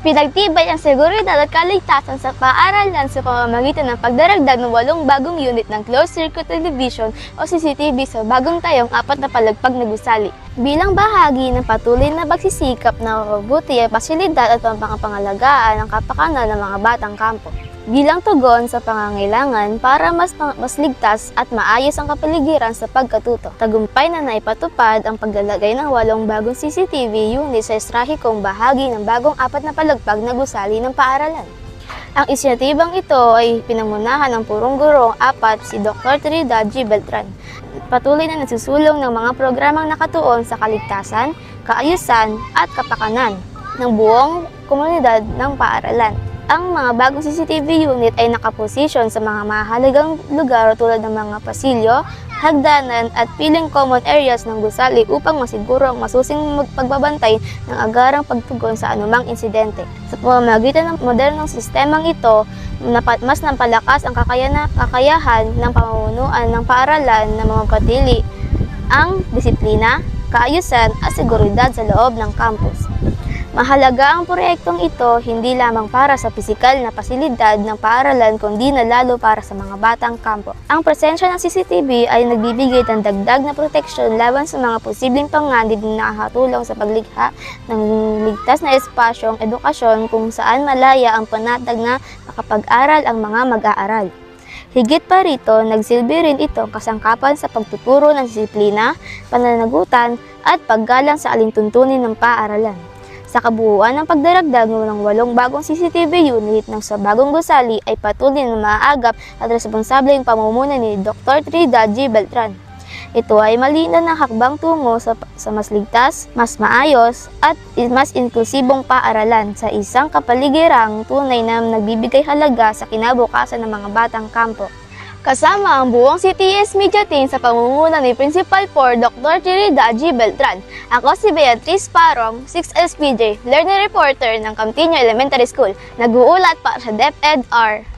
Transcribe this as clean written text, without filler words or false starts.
Pinagtibay ang seguridad at kaligtasan sa paaralan sa pamamagitan ng pagdaragdag ng 8 bagong unit ng closed-circuit television o CCTV sa bagong tayong 4 na palagpag na gusali. Bilang bahagi ng patuloy na pagsisikap na mapabuti ang pasilidad at pangangalagaan ng kapakanan ng mga batang kampo. Bilang tugon sa pangangailangan para mas ligtas at maayos ang kapaligiran sa pagkatuto. Tagumpay na naipatupad ang paglalagay ng 8 bagong CCTV unit sa estrahikong bahagi ng bagong 4 na palagpag na gusali ng paaralan. Ang inisyatibang ito ay pinangunahan ng purong gurong 4 si Dr. Trinidad G. Beltran. Patuloy na nagsusulong ng mga programang nakatuon sa kaligtasan, kaayusan at kapakanan ng buong komunidad ng paaralan. Ang mga bagong CCTV unit ay nakaposisyon sa mga mahalagang lugar tulad ng mga pasilyo, hagdanan at piling common areas ng gusali upang masiguro ang masusing pagbabantay ng agarang pagtugon sa anumang insidente. Sa pamamagitan ng modernong sistemang ito, mas napalakas ang kakayahan ng pamumunuan ng paaralan na mapanatili ang disiplina, kaayusan at seguridad sa loob ng campus. Mahalaga ang proyektong ito hindi lamang para sa pisikal na pasilidad ng paaralan kundi na lalo para sa mga batang kampo. Ang presensya ng CCTV ay nagbibigay ng dagdag na proteksyon laban sa mga posibleng panganib na nakakatulong sa paglikha ng ligtas na espasyong edukasyon kung saan malaya ang panatag na makapag-aral ang mga mag-aaral. Higit pa rito, nagsilbi rin itong kasangkapan sa pagtuturo ng disiplina, pananagutan at paggalang sa alintuntunin ng paaralan. Sa kabuuan ng pagdaragdag ng 8 bagong CCTV unit ng sa bagong gusali ay patuloy na maaagap at responsableng pamumuno ni Dr. Trinidad G. Beltran. Ito ay malinaw na hakbang tungo sa mas ligtas, mas maayos at mas inklusibong paaralan sa isang kapaligirang tunay na nagbibigay halaga sa kinabukasan ng mga batang kampo. Kasama ang buong CTS Media Team sa pamumuno ni Principal 4 Dr. Trinidad G. Beltran. Ako si Beatrice Parong, 6SPJ, Learner Reporter ng Camtino Elementary School. Nag-uulat para sa DepEd-R.